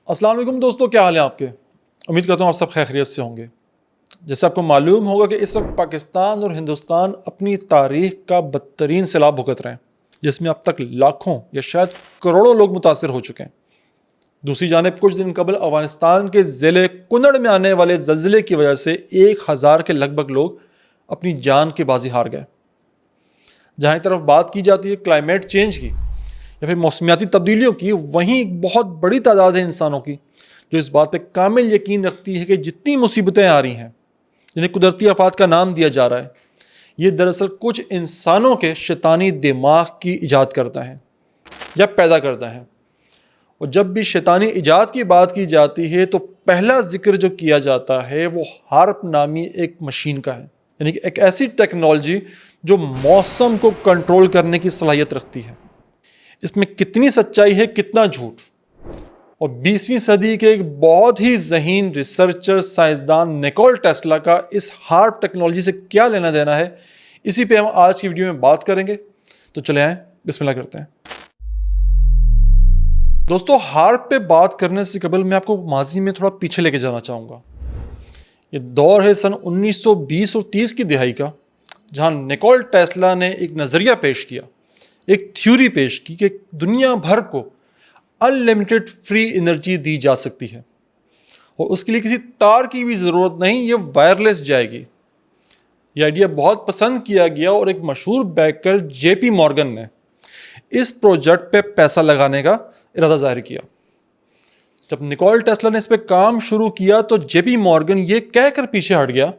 السلام علیکم دوستو، کیا حال ہے آپ کے؟ امید کرتا ہوں آپ سب خیریت سے ہوں گے۔ جیسے آپ کو معلوم ہوگا کہ اس وقت پاکستان اور ہندوستان اپنی تاریخ کا بدترین سیلاب بھگت رہے ہیں، جس میں اب تک لاکھوں یا شاید کروڑوں لوگ متاثر ہو چکے ہیں۔ دوسری جانب کچھ دن قبل افغانستان کے ضلع کنڑ میں آنے والے زلزلے کی وجہ سے 1000 کے لگ بھگ لوگ اپنی جان کی بازی ہار گئے۔ جہاں ایک طرف بات کی جاتی ہے کلائمیٹ چینج کی یا پھر موسمیاتی تبدیلیوں کی، وہیں ایک بہت بڑی تعداد ہے انسانوں کی جو اس بات پہ کامل یقین رکھتی ہے کہ جتنی مصیبتیں آ رہی ہیں جنہیں قدرتی آفات کا نام دیا جا رہا ہے، یہ دراصل کچھ انسانوں کے شیطانی دماغ کی ایجاد کرتا ہے یا پیدا کرتا ہے۔ اور جب بھی شیطانی ایجاد کی بات کی جاتی ہے تو پہلا ذکر جو کیا جاتا ہے وہ ہارپ نامی ایک مشین کا ہے، یعنی کہ ایک ایسی ٹیکنالوجی جو موسم کو کنٹرول کرنے کی صلاحیت رکھتی ہے۔ اس میں کتنی سچائی ہے، کتنا جھوٹ، اور 20ویں صدی کے ایک بہت ہی ذہین ریسرچر سائنسدان نیکول ٹیسلا کا اس ہارپ ٹیکنالوجی سے کیا لینا دینا ہے، اسی پہ ہم آج کی ویڈیو میں بات کریں گے۔ تو چلے آئیں بسم اللہ کرتے ہیں۔ دوستو، ہارپ پہ بات کرنے سے قبل میں آپ کو ماضی میں تھوڑا پیچھے لے کے جانا چاہوں گا۔ یہ دور ہے سن 1920 اور 30 کی دہائی کا، جہاں نیکول ٹیسلا نے ایک نظریہ پیش کیا، ایک تھیوری پیش کی کہ دنیا بھر کو انلمیٹڈ فری انرجی دی جا سکتی ہے اور اس کے لیے کسی تار کی بھی ضرورت نہیں، یہ وائرلیس جائے گی۔ یہ آئیڈیا بہت پسند کیا گیا اور ایک مشہور بینکر جے پی مورگن نے اس پروجیکٹ پہ پیسہ لگانے کا ارادہ ظاہر کیا۔ جب نیکول ٹیسلا نے اس پہ کام شروع کیا تو جے پی مورگن یہ کہہ کر پیچھے ہٹ گیا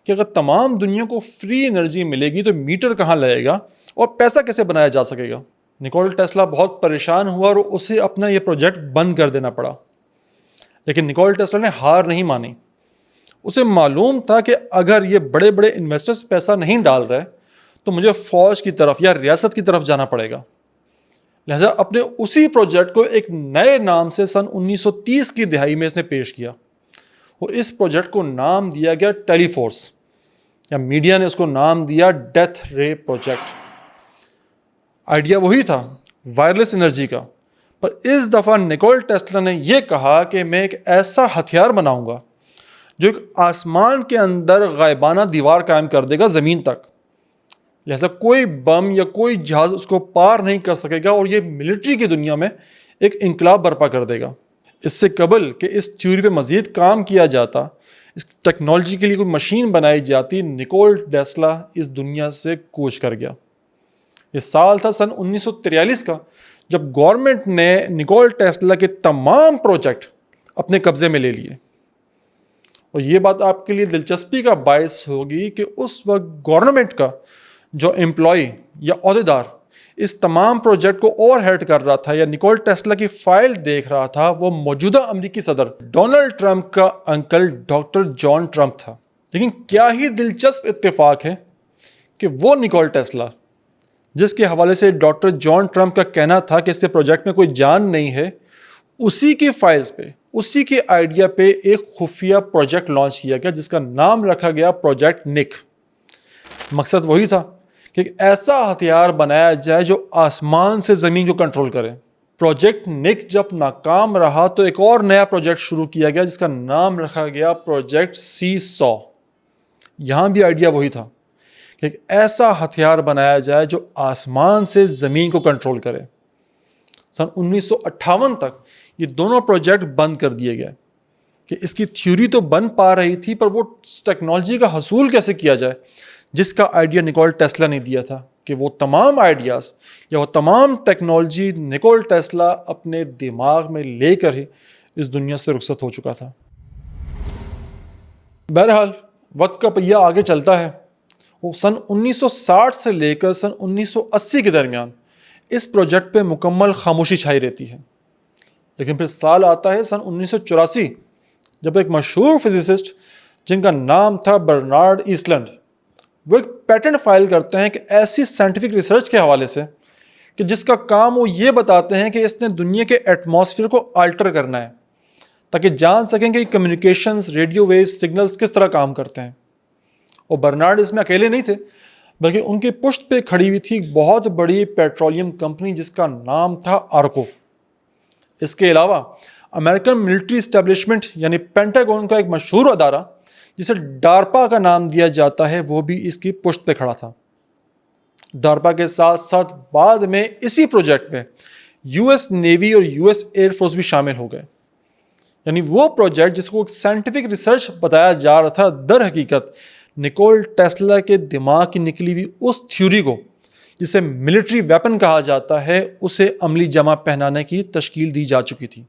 کہ اگر تمام دنیا کو فری انرجی ملے گی تو میٹر کہاں لگے گا اور پیسہ کیسے بنایا جا سکے گا۔ نیکول ٹیسلا بہت پریشان ہوا اور اسے اپنا یہ پروجیکٹ بند کر دینا پڑا، لیکن نیکول ٹیسلا نے ہار نہیں مانی۔ اسے معلوم تھا کہ اگر یہ بڑے بڑے انویسٹرز پیسہ نہیں ڈال رہے تو مجھے فوج کی طرف یا ریاست کی طرف جانا پڑے گا۔ لہذا اپنے اسی پروجیکٹ کو ایک نئے نام سے سن 1930 کی دہائی میں اس نے پیش کیا اور اس پروجیکٹ کو نام دیا گیا ٹیلی فورس، یا میڈیا نے اس کو نام دیا ڈیتھ رے پروجیکٹ۔ آئیڈیا وہی تھا، وائرلیس انرجی کا، پر اس دفعہ نیکول ٹیسلا نے یہ کہا کہ میں ایک ایسا ہتھیار بناؤں گا جو ایک آسمان کے اندر غائبانہ دیوار قائم کر دے گا زمین تک، لہذا کوئی بم یا کوئی جہاز اس کو پار نہیں کر سکے گا اور یہ ملٹری کی دنیا میں ایک انقلاب برپا کر دے گا۔ اس سے قبل کہ اس تھیوری پہ مزید کام کیا جاتا، اس ٹیکنالوجی کے لیے کوئی مشین بنائی جاتی، نیکول ٹیسلا اس دنیا سے کوچ کر گیا۔ یہ سال تھا سن 1943 کا، جب گورنمنٹ نے نیکول ٹیسلا کے تمام پروجیکٹ اپنے قبضے میں لے لیے۔ اور یہ بات آپ کے لیے دلچسپی کا باعث ہوگی کہ اس وقت گورنمنٹ کا جو امپلائی یا عہدیدار اس تمام پروجیکٹ کو اوور ہیڈ کر رہا تھا یا نیکول ٹیسلا کی فائل دیکھ رہا تھا، وہ موجودہ امریکی صدر ڈونلڈ ٹرمپ کا انکل ڈاکٹر جان ٹرمپ تھا۔ لیکن کیا ہی دلچسپ اتفاق ہے کہ وہ نیکول ٹیسلا جس کے حوالے سے ڈاکٹر جان ٹرمپ کا کہنا تھا کہ اس کے پروجیکٹ میں کوئی جان نہیں ہے، اسی کی فائلز پہ، اسی کے آئیڈیا پہ ایک خفیہ پروجیکٹ لانچ کیا گیا جس کا نام رکھا گیا پروجیکٹ نک۔ مقصد وہی تھا کہ ایک ایسا ہتھیار بنایا جائے جو آسمان سے زمین کو کنٹرول کرے۔ پروجیکٹ نک جب ناکام رہا تو ایک اور نیا پروجیکٹ شروع کیا گیا جس کا نام رکھا گیا پروجیکٹ سی-سو۔ یہاں بھی آئیڈیا وہی تھا کہ ایک ایسا ہتھیار بنایا جائے جو آسمان سے زمین کو کنٹرول کرے۔ سن 1958 تک یہ دونوں پروجیکٹ بند کر دیے گئے کہ اس کی تھیوری تو بن پا رہی تھی، پر وہ ٹیکنالوجی کا حصول کیسے کیا جائے جس کا آئیڈیا نیکول ٹیسلا نے دیا تھا، کہ وہ تمام آئیڈیاز یا وہ تمام ٹیکنالوجی نیکول ٹیسلا اپنے دماغ میں لے کر ہی اس دنیا سے رخصت ہو چکا تھا۔ بہرحال وقت کا پہیہ آگے چلتا ہے۔ وہ سن 1960 سے لے کر سن 1980 کے درمیان اس پروجیکٹ پہ مکمل خاموشی چھائی رہتی ہے، لیکن پھر سال آتا ہے سن 1984، جب ایک مشہور فزسسٹ جن کا نام تھا برنارڈ ایسلنڈ، وہ ایک پیٹنٹ فائل کرتے ہیں کہ ایسی سائنٹیفک ریسرچ کے حوالے سے کہ جس کا کام وہ یہ بتاتے ہیں کہ اس نے دنیا کے ایٹماسفیئر کو آلٹر کرنا ہے تاکہ جان سکیں کہ کمیونیکیشنز، ریڈیو ویوز، سگنلز کس طرح کام کرتے ہیں۔ اور برنارڈ اس میں اکیلے نہیں تھے، بلکہ ان کی پشت پہ کھڑی ہوئی تھی ایک بہت بڑی پیٹرولیم کمپنی جس کا نام تھا آرکو۔ اس کے علاوہ امریکن ملٹری اسٹیبلشمنٹ یعنی پینٹاگون کا ایک مشہور ادارہ جسے ڈارپا کا نام دیا جاتا ہے وہ بھی اس کی پشت پہ کھڑا تھا۔ ڈارپا کے ساتھ ساتھ بعد میں اسی پروجیکٹ میں یو ایس نیوی اور یو ایس ایئر فورس بھی شامل ہو گئے۔ یعنی وہ پروجیکٹ جس کو ایک سائنٹیفک ریسرچ بتایا جا رہا تھا، در حقیقت نکول ٹیسلا کے دماغ کی نکلی ہوئی اس تھیوری کو جسے ملٹری ویپن کہا جاتا ہے اسے عملی جامہ پہنانے کی تشکیل دی جا چکی تھی۔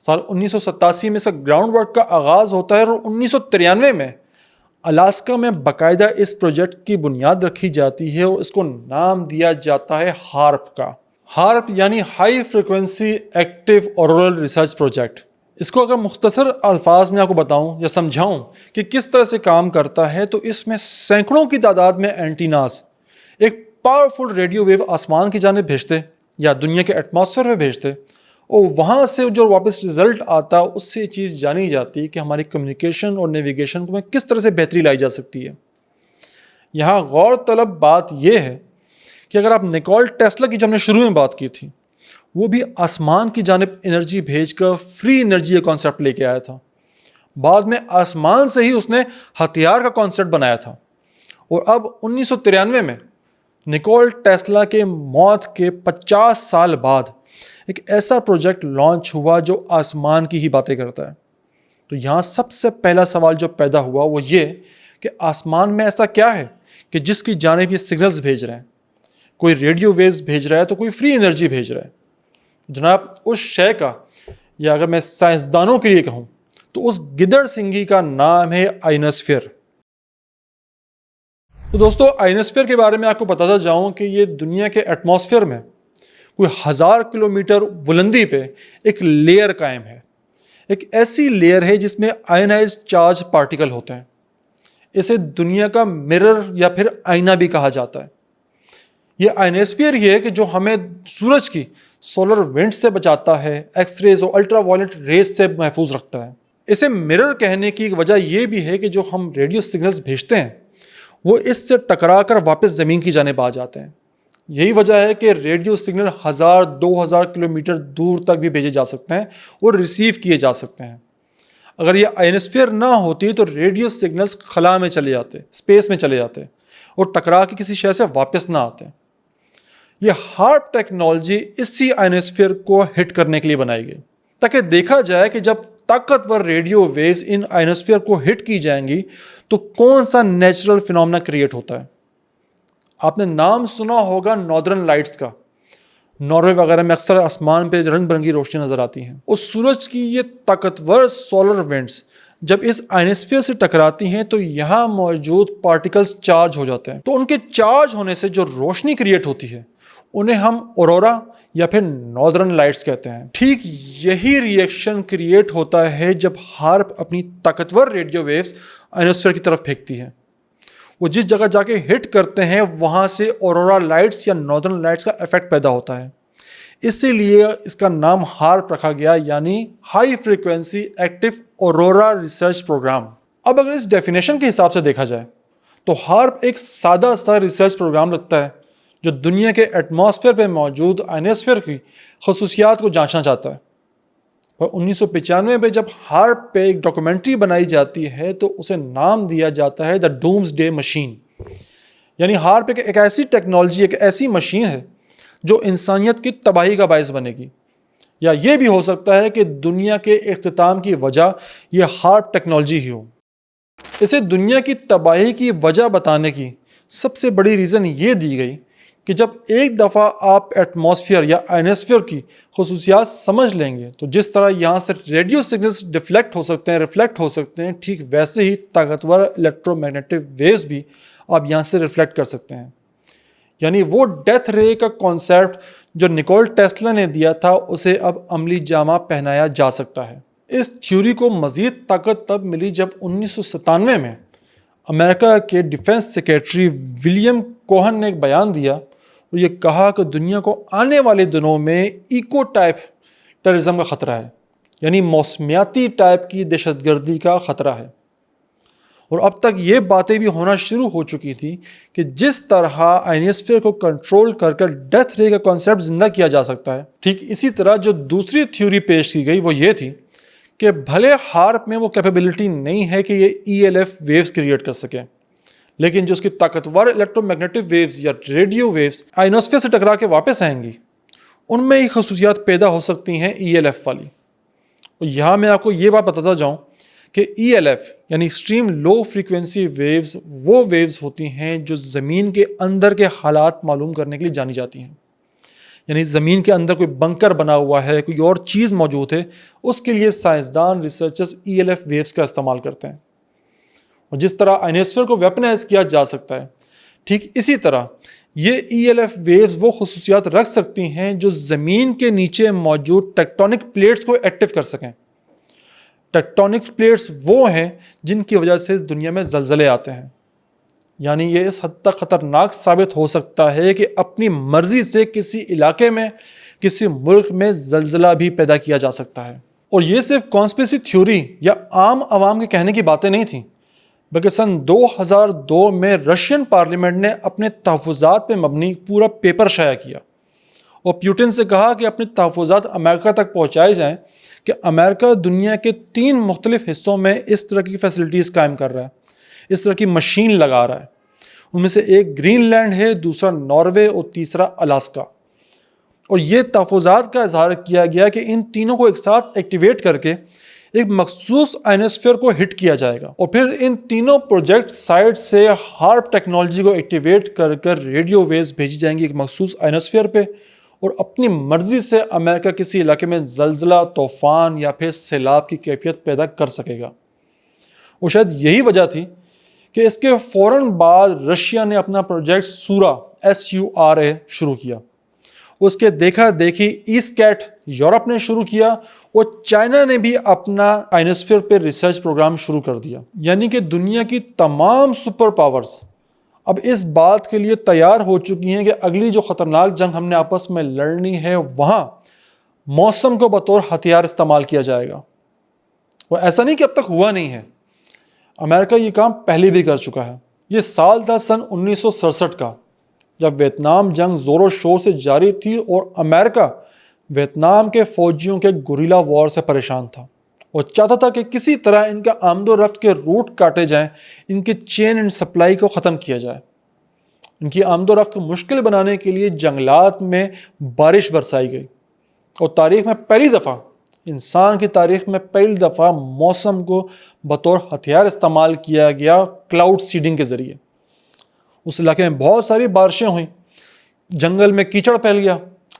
سال 1987 میں اس کا گراؤنڈ ورک کا آغاز ہوتا ہے اور 1993 میں الاسکا میں باقاعدہ اس پروجیکٹ کی بنیاد رکھی جاتی ہے اور اس کو نام دیا جاتا ہے ہارپ کا۔ ہارپ یعنی high frequency active auroral research project. اس کو اگر مختصر الفاظ میں آپ کو بتاؤں یا سمجھاؤں کہ کس طرح سے کام کرتا ہے تو اس میں سینکڑوں کی تعداد میں اینٹیناز ایک پاورفل ریڈیو ویو آسمان کی جانب بھیجتے یا دنیا کے ایٹماسفیئر میں بھیجتے اور وہاں سے جو واپس رزلٹ آتا اس سے یہ چیز جانی جاتی کہ ہماری کمیونیکیشن اور نیویگیشن میں کس طرح سے بہتری لائی جا سکتی ہے۔ یہاں غور طلب بات یہ ہے کہ اگر آپ نکول ٹیسلا کی جو ہم نے شروع میں بات کی تھی وہ بھی آسمان کی جانب انرجی بھیج کر فری انرجی کا کانسیپٹ لے کے آیا تھا، بعد میں آسمان سے ہی اس نے ہتھیار کا کانسیپٹ بنایا تھا، اور اب 1993 میں نکول ٹیسلا کے موت کے 50 سال بعد ایک ایسا پروجیکٹ لانچ ہوا جو آسمان کی ہی باتیں کرتا ہے۔ تو یہاں سب سے پہلا سوال جو پیدا ہوا وہ یہ کہ آسمان میں ایسا کیا ہے کہ جس کی جانب یہ سگنلز بھیج رہے ہیں، کوئی ریڈیو ویوز بھیج رہا ہے تو کوئی فری انرجی بھیج رہا ہے۔ جناب اس شے کا، یا اگر میں سائنسدانوں کے لیے کہوں تو اس گدڑ سنگھی کا نام ہے آئنوسفیئر۔ تو دوستو آئنوسفیئر کے بارے میں آپ کو بتاتا جاؤں کہ یہ دنیا کے ایٹماسفیئر میں کوئی 1000 کلومیٹر بلندی پہ ایک لیئر قائم ہے، ایک ایسی لیئر ہے جس میں آئنائز چارج پارٹیکل ہوتے ہیں۔ اسے دنیا کا مرر یا پھر آئینہ بھی کہا جاتا ہے۔ یہ آئنوسفیئر ہی ہے کہ جو ہمیں سورج کی سولر ونڈ سے بچاتا ہے، ایکس ریز اور الٹرا وائلٹ ریز سے محفوظ رکھتا ہے۔ اسے مرر کہنے کی وجہ یہ بھی ہے کہ جو ہم ریڈیو سگنلز بھیجتے ہیں وہ اس سے ٹکرا کر واپس زمین کی جانب آ جاتے ہیں۔ یہی وجہ ہے کہ ریڈیو سگنل 1000-2000 کلومیٹر دور تک بھی بھیجے جا سکتے ہیں اور ریسیو کیے جا سکتے ہیں۔ اگر یہ آئنوسفیئر نہ ہوتی تو ریڈیو سگنلز خلا میں چلے جاتے، اسپیس میں چلے جاتے اور ٹکرا کے کسی شے سے واپس نہ آتے۔ یہ ہارپ ٹیکنالوجی اسی آئنوسفیئر کو ہٹ کرنے کے لیے بنائی گئی تاکہ دیکھا جائے کہ جب طاقتور ریڈیو ویوز ان آئنوسفیئر کو ہٹ کی جائیں گی تو کون سا نیچرل فینومینا کریٹ ہوتا ہے۔ آپ نے نام سنا ہوگا ناردرن لائٹس کا، ناروے وغیرہ میں اکثر آسمان پہ رنگ برنگی روشنی نظر آتی ہیں۔ اور سورج کی یہ طاقتور سولر ونڈز جب اس آئنوسفیئر سے ٹکراتی ہیں تو یہاں موجود پارٹیکلز چارج ہو جاتے ہیں، تو ان کے چارج ہونے سے جو روشنی کریٹ ہوتی ہے انہیں ہم اورورا یا پھر ناردرن لائٹس کہتے ہیں۔ ٹھیک یہی ری ایکشن کریٹ ہوتا ہے جب ہارپ اپنی طاقتور ریڈیو ویوز آئنوسفیئر کی طرف پھینکتی ہے۔ وہ جس جگہ جا کے ہٹ کرتے ہیں وہاں سے اورورا لائٹس یا ناردرن لائٹس کا ایفیکٹ پیدا ہوتا ہے، اسی لیے اس کا نام ہارپ رکھا گیا، یعنی high frequency active aurora research program. اب اگر اس ڈیفینیشن کے حساب سے دیکھا جائے تو ہارپ ایک سادہ سا ریسرچ پروگرام لگتا ہے جو دنیا کے ایٹماسفیئر پہ موجود آئنوسفیئر کی خصوصیات کو جانچنا چاہتا ہے۔ اور 1995 میں جب ہارپ پہ ایک ڈاکومنٹری بنائی جاتی ہے تو اسے نام دیا جاتا ہے دا ڈومز ڈے مشین، یعنی ہارپ ایک ایسی ٹیکنالوجی، ایک ایسی مشین ہے جو انسانیت کی تباہی کا باعث بنے گی، یا یہ بھی ہو سکتا ہے کہ دنیا کے اختتام کی وجہ یہ ہارپ ٹیکنالوجی ہی ہو۔ اسے دنیا کی تباہی کی وجہ بتانے کی سب سے بڑی ریزن یہ دی گئی کہ جب ایک دفعہ آپ ایٹماسفیئر یا آئنوسفیئر کی خصوصیات سمجھ لیں گے تو جس طرح یہاں سے ریڈیو سگنلز ڈیفلیکٹ ہو سکتے ہیں، ریفلیکٹ ہو سکتے ہیں، ٹھیک ویسے ہی طاقتور الیکٹرو میگنیٹک ویوز بھی آپ یہاں سے ریفلیکٹ کر سکتے ہیں۔ یعنی وہ ڈیتھ رے کا کانسیپٹ جو نکول ٹیسلا نے دیا تھا اسے اب عملی جامہ پہنایا جا سکتا ہے۔ اس تھیوری کو مزید طاقت تب ملی جب 1997 میں امریکہ کے ڈیفنس سیکریٹری ولیم کوہن نے ایک بیان دیا اور یہ کہا کہ دنیا کو آنے والے دنوں میں ایکو ٹائپ ٹیررزم کا خطرہ ہے، یعنی موسمیاتی ٹائپ کی دہشت گردی کا خطرہ ہے۔ اور اب تک یہ باتیں بھی ہونا شروع ہو چکی تھی کہ جس طرح آئنوسفیئر کو کنٹرول کر کر ڈیتھ رے کا کانسیپٹ زندہ کیا جا سکتا ہے، ٹھیک اسی طرح جو دوسری تھیوری پیش کی گئی وہ یہ تھی کہ بھلے ہارپ میں وہ کیپیبلٹی نہیں ہے کہ یہ ELF ویوز کریٹ کر سکے، لیکن جو اس کی طاقتور الیکٹرو میگنیٹک ویوز یا ریڈیو ویوز آئنوسفیئر سے ٹکرا کے واپس آئیں گی، ان میں ہی خصوصیات پیدا ہو سکتی ہیں ELF والی۔ اور یہاں میں آپ کو یہ بات بتاتا جاؤں کہ ELF یعنی ایکسٹریم لو فریکوینسی ویوز وہ ویوز ہوتی ہیں جو زمین کے اندر کے حالات معلوم کرنے کے لیے جانی جاتی ہیں، یعنی زمین کے اندر کوئی بنکر بنا ہوا ہے، کوئی اور چیز موجود ہے، اس کے لیے سائنسدان ریسرچرز ELF ویوز کا استعمال کرتے ہیں۔ اور جس طرح آئنوسفیئر کو ویپنائز کیا جا سکتا ہے، ٹھیک اسی طرح یہ ELF ویوز وہ خصوصیات رکھ سکتی ہیں جو زمین کے نیچے موجود ٹیکٹونک پلیٹس کو ایکٹیو کر سکیں۔ ٹیکٹونک پلیٹس وہ ہیں جن کی وجہ سے دنیا میں زلزلے آتے ہیں، یعنی یہ اس حد تک خطرناک ثابت ہو سکتا ہے کہ اپنی مرضی سے کسی علاقے میں، کسی ملک میں زلزلہ بھی پیدا کیا جا سکتا ہے۔ اور یہ صرف کانسپریسی تھیوری یا عام عوام کے کہنے کی باتیں نہیں تھیں، بلکہ سن 2002 میں رشین پارلیمنٹ نے اپنے تحفظات پہ مبنی پورا پیپر شائع کیا اور پیوٹن سے کہا کہ اپنے تحفظات امریکہ تک پہنچائے جائیں کہ امریکہ دنیا کے 3 مختلف حصوں میں اس طرح کی فیسلٹیز قائم کر رہا ہے، اس طرح کی مشین لگا رہا ہے۔ ان میں سے ایک گرین لینڈ ہے، دوسرا ناروے اور تیسرا الاسکا۔ اور یہ تحفظات کا اظہار کیا گیا کہ ان تینوں کو ایک ساتھ ایکٹیویٹ کر کے ایک مخصوص آئنوسفیئر کو ہٹ کیا جائے گا، اور پھر ان تینوں پروجیکٹ سائٹ سے ہارپ ٹیکنالوجی کو ایکٹیویٹ کر کر ریڈیو ویوز بھیجی جائیں گی ایک مخصوص آئنوسفیئر پہ، اور اپنی مرضی سے امریکہ کسی علاقے میں زلزلہ، طوفان یا پھر سیلاب کی کیفیت پیدا کر سکے گا۔ اور شاید یہی وجہ تھی کہ اس کے فوراً بعد رشیا نے اپنا پروجیکٹ سورا SURA شروع کیا۔ اس کے دیکھا دیکھی ایسٹ کیٹ یورپ نے شروع کیا، اور چائنا نے بھی اپنا آئنوسفیئر پہ ریسرچ پروگرام شروع کر دیا۔ یعنی کہ دنیا کی تمام سپر پاورز اب اس بات کے لیے تیار ہو چکی ہیں کہ اگلی جو خطرناک جنگ ہم نے آپس میں لڑنی ہے وہاں موسم کو بطور ہتھیار استعمال کیا جائے گا۔ وہ ایسا نہیں کہ اب تک ہوا نہیں ہے، امریکہ یہ کام پہلے بھی کر چکا ہے۔ یہ سال تھا سن 1967 کا، جب ویتنام جنگ زور و شور سے جاری تھی اور امریکہ ویتنام کے فوجیوں کے گوریلا وار سے پریشان تھا اور چاہتا تھا کہ کسی طرح ان کا آمد و رفت کے روٹ کاٹے جائیں، ان کے چین اینڈ سپلائی کو ختم کیا جائے۔ ان کی آمد و رفت کو مشکل بنانے کے لیے جنگلات میں بارش برسائی گئی، اور تاریخ میں پہلی دفعہ، انسان کی تاریخ میں پہلی دفعہ موسم کو بطور ہتھیار استعمال کیا گیا کلاؤڈ سیڈنگ کے ذریعے۔ اس علاقے میں بہت ساری بارشیں ہوئیں، جنگل میں کیچڑ پھیل گیا،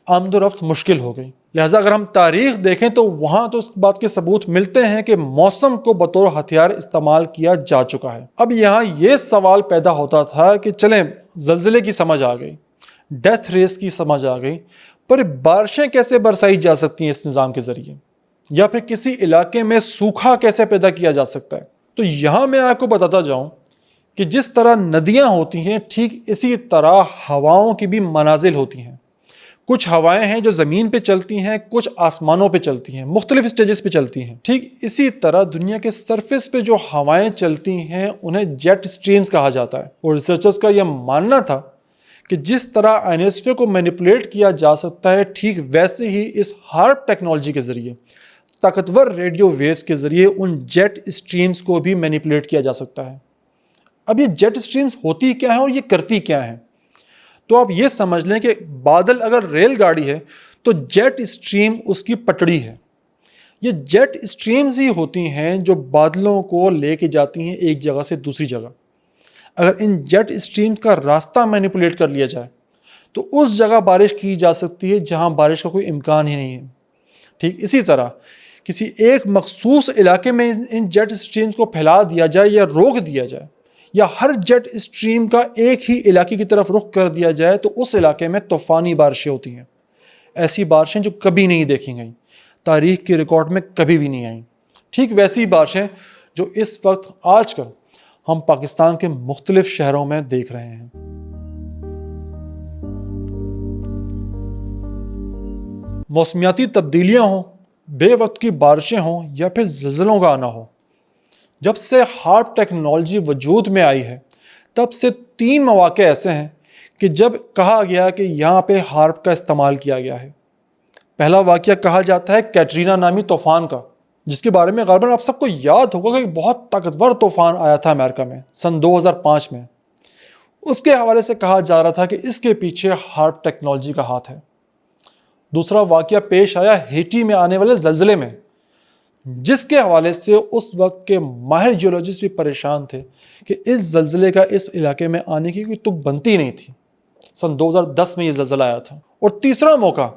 آمد و رفت مشکل ہو گئی۔ لہٰذا اگر ہم تاریخ دیکھیں تو وہاں تو اس بات کے ثبوت ملتے ہیں کہ موسم کو بطور ہتھیار استعمال کیا جا چکا ہے۔ اب یہاں یہ سوال پیدا ہوتا تھا کہ چلیں زلزلے کی سمجھ آ گئی، ڈیتھ ریس کی سمجھ آ گئی، پر بارشیں کیسے برسائی جا سکتی ہیں اس نظام کے ذریعے، یا پھر کسی علاقے میں سوکھا کیسے پیدا کیا جا سکتا ہے؟ تو یہاں میں آپ کو بتاتا جاؤں کہ جس طرح ندیاں ہوتی ہیں، ٹھیک اسی طرح ہواؤں کی بھی منازل ہوتی ہیں۔ کچھ ہوائیں ہیں جو زمین پہ چلتی ہیں، کچھ آسمانوں پہ چلتی ہیں، مختلف اسٹیجز پہ چلتی ہیں۔ ٹھیک اسی طرح دنیا کے سرفیس پہ جو ہوائیں چلتی ہیں انہیں جیٹ اسٹریمز کہا جاتا ہے، اور ریسرچرز کا یہ ماننا تھا کہ جس طرح آئنوسفیئر کو مینیپولیٹ کیا جا سکتا ہے، ٹھیک ویسے ہی اس ہارپ ٹیکنالوجی کے ذریعے، طاقتور ریڈیو ویوز کے ذریعے ان جیٹ اسٹریمز کو بھی مینیپولیٹ کیا جا سکتا ہے۔ اب یہ جیٹ اسٹریمز ہوتی کیا ہیں اور یہ کرتی کیا ہیں؟ تو آپ یہ سمجھ لیں کہ بادل اگر ریل گاڑی ہے تو جیٹ اسٹریم اس کی پٹڑی ہے۔ یہ جیٹ اسٹریمز ہی ہوتی ہیں جو بادلوں کو لے کے جاتی ہیں ایک جگہ سے دوسری جگہ۔ اگر ان جیٹ اسٹریمز کا راستہ مینیپولیٹ کر لیا جائے تو اس جگہ بارش کی جا سکتی ہے جہاں بارش کا کوئی امکان ہی نہیں ہے۔ ٹھیک اسی طرح کسی ایک مخصوص علاقے میں ان جیٹ اسٹریمز کو پھیلا دیا جائے یا روک دیا جائے، یا ہر جیٹ اسٹریم کا ایک ہی علاقے کی طرف رخ کر دیا جائے، تو اس علاقے میں طوفانی بارشیں ہوتی ہیں۔ ایسی بارشیں جو کبھی نہیں دیکھی گئیں، تاریخ کے ریکارڈ میں کبھی بھی نہیں آئیں۔ ٹھیک ویسی بارشیں جو اس وقت آج کل ہم پاکستان کے مختلف شہروں میں دیکھ رہے ہیں۔ موسمیاتی تبدیلیاں ہوں، بے وقت کی بارشیں ہوں، یا پھر زلزلوں کا آنا ہو، جب سے ہارپ ٹیکنالوجی وجود میں آئی ہے تب سے 3 مواقع ایسے ہیں کہ جب کہا گیا کہ یہاں پہ ہارپ کا استعمال کیا گیا ہے۔ پہلا واقعہ کہا جاتا ہے کیٹرینا نامی طوفان کا، جس کے بارے میں غالباً آپ سب کو یاد ہوگا کہ ایک بہت طاقتور طوفان آیا تھا امریکہ میں سن 2005 میں۔ اس کے حوالے سے کہا جا رہا تھا کہ اس کے پیچھے ہارپ ٹیکنالوجی کا ہاتھ ہے۔ دوسرا واقعہ پیش آیا ہیٹی میں آنے والے زلزلے میں، جس کے حوالے سے اس وقت کے ماہر جیولوجسٹ بھی پریشان تھے کہ اس زلزلے کا اس علاقے میں آنے کی کوئی تک بنتی نہیں تھی۔ سن 2010 میں یہ زلزلہ آیا تھا۔ اور تیسرا موقع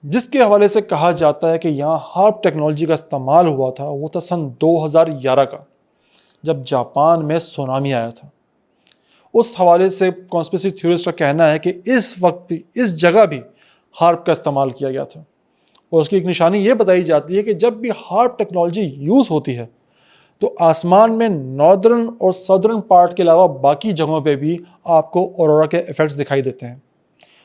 جس کے حوالے سے کہا جاتا ہے کہ یہاں ہارپ ٹیکنالوجی کا استعمال ہوا تھا وہ تھا سن 2011 کا، جب جاپان میں سونامی آیا تھا۔ اس حوالے سے کانسپریسی تھیورسٹ کا کہنا ہے کہ اس وقت بھی اس جگہ بھی ہارپ کا استعمال کیا گیا تھا، اور اس کی ایک نشانی یہ بتائی جاتی ہے کہ جب بھی ہارپ ٹیکنالوجی یوز ہوتی ہے تو آسمان میں ناردرن اور سدرن پارٹ کے علاوہ باقی جگہوں پہ بھی آپ کو اورورا کے ایفیکٹس دکھائی دیتے ہیں،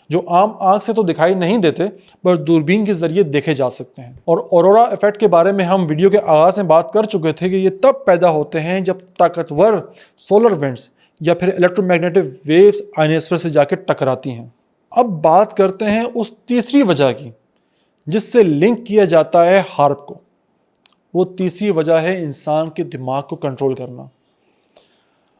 جو عام آنکھ سے تو دکھائی نہیں دیتے پر دوربین کے ذریعے دیکھے جا سکتے ہیں۔ اور اورورا ایفیکٹ کے بارے میں ہم ویڈیو کے آغاز میں بات کر چکے تھے کہ یہ تب پیدا ہوتے ہیں جب طاقتور سولر ونڈز یا پھر الیکٹرو میگنیٹک ویوز آئنوسفیئر سے جا کے ٹکراتی ہیں۔ اب بات کرتے ہیں اس تیسری وجہ کی جس سے لنک کیا جاتا ہے ہارپ کو۔ وہ تیسری وجہ ہے انسان کے دماغ کو کنٹرول کرنا۔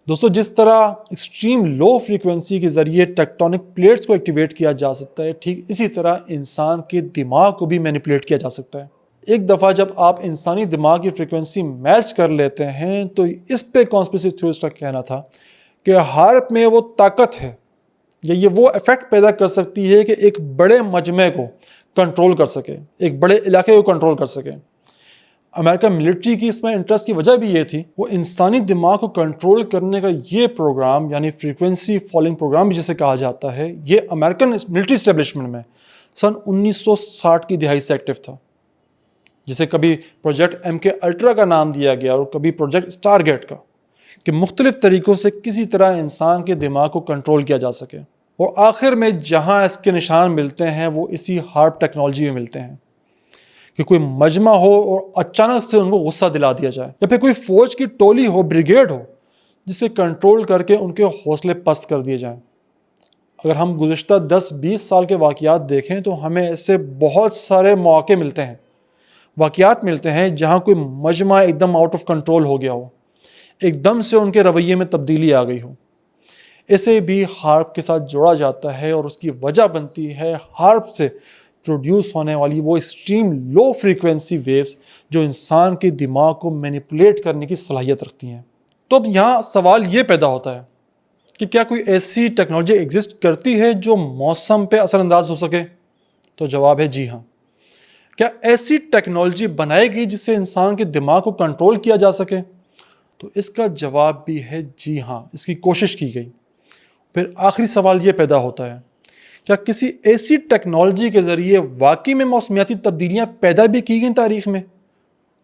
دوستو، جس طرح ایکسٹریم لو فریکوینسی کے ذریعے ٹیکٹونک پلیٹس کو ایکٹیویٹ کیا جا سکتا ہے، ٹھیک اسی طرح انسان کے دماغ کو بھی مینیپولیٹ کیا جا سکتا ہے۔ ایک دفعہ جب آپ انسانی دماغ کی فریکوینسی میچ کر لیتے ہیں تو اس پہ کانسپریسی تھیورسٹ کا کہنا تھا کہ ہارپ میں وہ طاقت ہے یا یہ وہ ایفیکٹ پیدا کر سکتی ہے کہ ایک بڑے مجمع کو کنٹرول کر سکے، ایک بڑے علاقے کو کنٹرول کر سکے۔ امریکہ ملٹری کی اس میں انٹرسٹ کی وجہ بھی یہ تھی، وہ انسانی دماغ کو کنٹرول کرنے کا یہ پروگرام یعنی فریکوینسی فالوئنگ پروگرام بھی جسے کہا جاتا ہے، یہ امریکن ملٹری اسٹیبلشمنٹ میں سن 1960 کی دہائی سے ایکٹیو تھا، جسے کبھی پروجیکٹ ایم کے الٹرا کا نام دیا گیا اور کبھی پروجیکٹ اسٹار گیٹ کا، کہ مختلف طریقوں سے کسی طرح انسان کے دماغ کو کنٹرول کیا جا سکے۔ اور آخر میں جہاں اس کے نشان ملتے ہیں وہ اسی ہارپ ٹیکنالوجی میں ملتے ہیں، کہ کوئی مجمع ہو اور اچانک سے ان کو غصہ دلا دیا جائے، یا پھر کوئی فوج کی ٹولی ہو، بریگیڈ ہو، جسے کنٹرول کر کے ان کے حوصلے پست کر دیے جائیں۔ اگر ہم گزشتہ 10-20 سال کے واقعات دیکھیں تو ہمیں ایسے بہت سارے مواقع ملتے ہیں، واقعات ملتے ہیں جہاں کوئی مجمع ایک دم آؤٹ آف کنٹرول ہو گیا ہو، ایک دم سے ان کے رویے میں تبدیلی آ گئی ہو۔ اسے بھی ہارپ کے ساتھ جوڑا جاتا ہے اور اس کی وجہ بنتی ہے ہارپ سے پروڈیوس ہونے والی وہ ایکسٹریم لو فریکوینسی ویوز جو انسان کے دماغ کو مینیپولیٹ کرنے کی صلاحیت رکھتی ہیں۔ تو اب یہاں سوال یہ پیدا ہوتا ہے کہ کیا کوئی ایسی ٹیکنالوجی ایگزسٹ کرتی ہے جو موسم پہ اثر انداز ہو سکے؟ تو جواب ہے جی ہاں۔ کیا ایسی ٹیکنالوجی بنائے گی جس سے انسان کے دماغ کو کنٹرول کیا جا سکے؟ تو اس کا جواب بھی ہے جی ہاں، اس کی کوشش کی گئی۔ پھر آخری سوال یہ پیدا ہوتا ہے، کیا کسی ایسی ٹیکنالوجی کے ذریعے واقعی میں موسمیاتی تبدیلیاں پیدا بھی کی گئیں تاریخ میں؟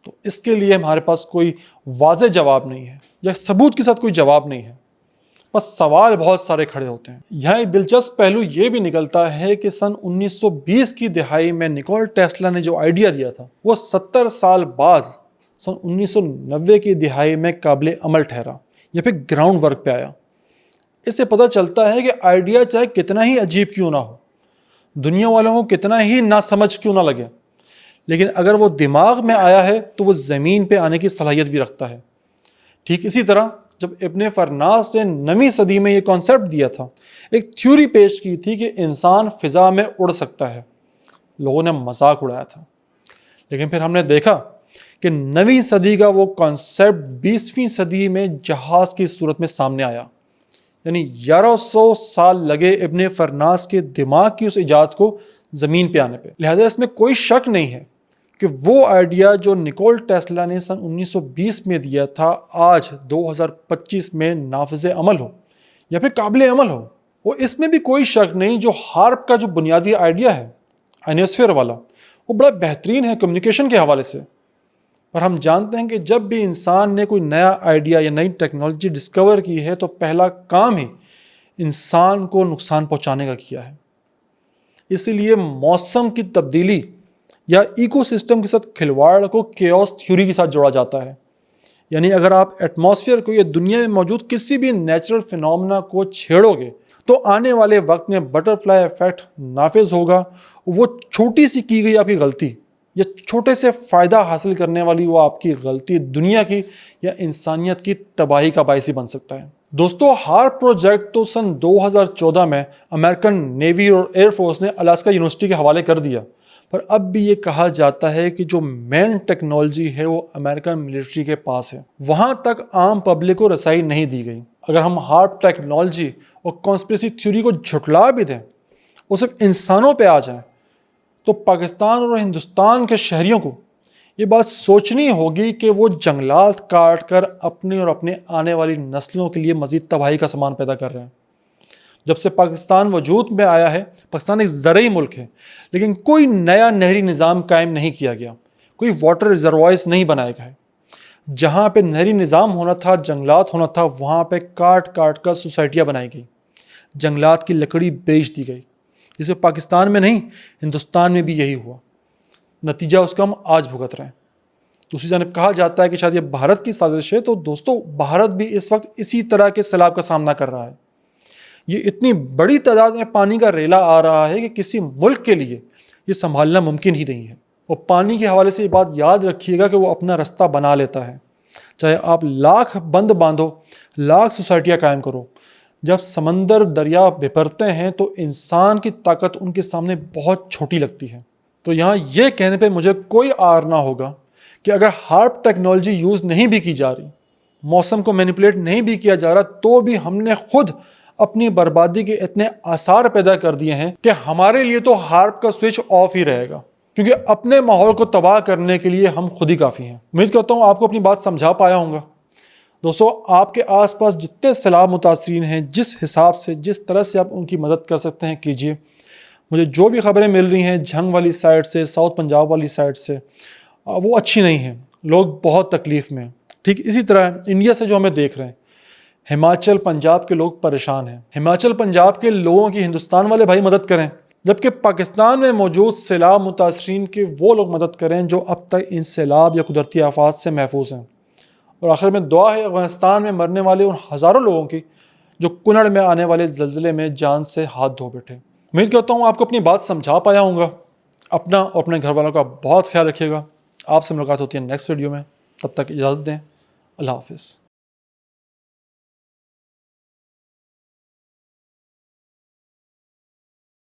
تو اس کے لیے ہمارے پاس کوئی واضح جواب نہیں ہے یا ثبوت کے ساتھ کوئی جواب نہیں ہے، بس سوال بہت سارے کھڑے ہوتے ہیں۔ یہاں ایک دلچسپ پہلو یہ بھی نکلتا ہے کہ سن 1920 کی دہائی میں نکول ٹیسلا نے جو آئیڈیا دیا تھا وہ 70 سال بعد سن 1990 کی دہائی میں قابل عمل ٹھہرا یا پھر گراؤنڈ ورک پہ آیا۔ اس سے پتہ چلتا ہے کہ آئیڈیا چاہے کتنا ہی عجیب کیوں نہ ہو، دنیا والوں کو کتنا ہی نہ سمجھ کیوں نہ لگے، لیکن اگر وہ دماغ میں آیا ہے تو وہ زمین پہ آنے کی صلاحیت بھی رکھتا ہے۔ ٹھیک اسی طرح جب ابن فرناس نے 9ویں صدی میں یہ کانسیپٹ دیا تھا، ایک تھیوری پیش کی تھی کہ انسان فضا میں اڑ سکتا ہے، لوگوں نے مذاق اڑایا تھا، لیکن پھر ہم نے دیکھا کہ 9ویں صدی کا وہ کانسیپٹ 20ویں صدی میں جہاز کی صورت میں سامنے آیا، یعنی 1100 سال لگے ابن فرناس کے دماغ کی اس ایجاد کو زمین پہ آنے پہ۔ لہذا اس میں کوئی شک نہیں ہے کہ وہ آئیڈیا جو نکول ٹیسلا نے سن 1920 میں دیا تھا آج 2025 میں نافذ عمل ہو یا پھر قابل عمل ہو۔ وہ اس میں بھی کوئی شک نہیں جو ہارپ کا جو بنیادی آئیڈیا ہے آئنوسفیئر والا، وہ بڑا بہترین ہے کمیونیکیشن کے حوالے سے۔ اور ہم جانتے ہیں کہ جب بھی انسان نے کوئی نیا آئیڈیا یا نئی ٹیکنالوجی ڈسکور کی ہے تو پہلا کام ہی انسان کو نقصان پہنچانے کا کیا ہے۔ اسی لیے موسم کی تبدیلی یا ایکو سسٹم کے ساتھ کھلواڑ کو کیوس تھیوری کے ساتھ جوڑا جاتا ہے، یعنی اگر آپ ایٹماسفیئر کو یا دنیا میں موجود کسی بھی نیچرل فینومینا کو چھیڑو گے تو آنے والے وقت میں بٹرفلائی ایفیکٹ نافذ ہوگا. وہ چھوٹی سی کی گئی آپ کی غلطی یا چھوٹے سے فائدہ حاصل کرنے والی وہ آپ کی غلطی دنیا کی یا انسانیت کی تباہی کا باعث بن سکتا ہے. دوستو ہارپ پروجیکٹ تو سن 2014 میں امریکن نیوی اور ایئر فورس نے الاسکا یونیورسٹی کے حوالے کر دیا، پر اب بھی یہ کہا جاتا ہے کہ جو مین ٹیکنالوجی ہے وہ امریکن ملٹری کے پاس ہے، وہاں تک عام پبلک کو رسائی نہیں دی گئی. اگر ہم ہارپ ٹیکنالوجی اور کانسپریسی تھیوری کو جھٹلا بھی دیں اور صرف انسانوں پہ آ جائیں تو پاکستان اور ہندوستان کے شہریوں کو یہ بات سوچنی ہوگی کہ وہ جنگلات کاٹ کر اپنی اور اپنے آنے والی نسلوں کے لیے مزید تباہی کا سامان پیدا کر رہے ہیں. جب سے پاکستان وجود میں آیا ہے، پاکستان ایک زرعی ملک ہے، لیکن کوئی نیا نہری نظام قائم نہیں کیا گیا، کوئی واٹر ریزروائرز نہیں بنائے گئے. جہاں پہ نہری نظام ہونا تھا، جنگلات ہونا تھا، وہاں پہ کاٹ کاٹ کر سوسائٹیاں بنائی گئی، جنگلات کی لکڑی بیچ دی گئی. جسے پاکستان میں نہیں، ہندوستان میں بھی یہی ہوا. نتیجہ اس کا ہم آج بھگت رہے ہیں. دوسری جانب کہا جاتا ہے کہ شاید یہ بھارت کی سازش ہے، تو دوستو بھارت بھی اس وقت اسی طرح کے سیلاب کا سامنا کر رہا ہے. یہ اتنی بڑی تعداد میں پانی کا ریلا آ رہا ہے کہ کسی ملک کے لیے یہ سنبھالنا ممکن ہی نہیں ہے. اور پانی کے حوالے سے یہ بات یاد رکھیے گا کہ وہ اپنا رستہ بنا لیتا ہے. چاہے آپ لاکھ بند باندھو، لاکھ سوسائٹیاں قائم کرو، جب سمندر دریا بپھرتے ہیں تو انسان کی طاقت ان کے سامنے بہت چھوٹی لگتی ہے. تو یہاں یہ کہنے پہ مجھے کوئی عار نہ ہوگا کہ اگر ہارپ ٹیکنالوجی یوز نہیں بھی کی جا رہی، موسم کو مینیپولیٹ نہیں بھی کیا جا رہا، تو بھی ہم نے خود اپنی بربادی کے اتنے آثار پیدا کر دیے ہیں کہ ہمارے لیے تو ہارپ کا سوئچ آف ہی رہے گا، کیونکہ اپنے ماحول کو تباہ کرنے کے لیے ہم خود ہی کافی ہیں. امید کرتا ہوں آپ کو اپنی بات سمجھا پایا ہوں گا. دوستو آپ کے آس پاس جتنے سیلاب متاثرین ہیں، جس حساب سے جس طرح سے آپ ان کی مدد کر سکتے ہیں کیجیے. مجھے جو بھی خبریں مل رہی ہیں جھنگ والی سائڈ سے، ساؤتھ پنجاب والی سائڈ سے، وہ اچھی نہیں ہیں. لوگ بہت تکلیف میں ہیں. ٹھیک اسی طرح انڈیا سے جو ہمیں دیکھ رہے ہیں، ہماچل پنجاب کے لوگ پریشان ہیں. ہماچل پنجاب کے لوگوں کی ہندوستان والے بھائی مدد کریں، جبکہ پاکستان میں موجود سیلاب متاثرین کے وہ لوگ مدد کریں جو اب تک ان سیلاب یا قدرتی آفات سے محفوظ ہیں. اور آخر میں دعا ہے افغانستان میں مرنے والے ان ہزاروں لوگوں کی جو کنڑ میں آنے والے زلزلے میں جان سے ہاتھ دھو بیٹھے. امید کرتا ہوں آپ کو اپنی بات سمجھا پایا ہوں گا. اپنا اور اپنے گھر والوں کا بہت خیال رکھیے گا. آپ سے ملاقات ہوتی ہے نیکسٹ ویڈیو میں. تب تک اجازت دیں. اللہ حافظ.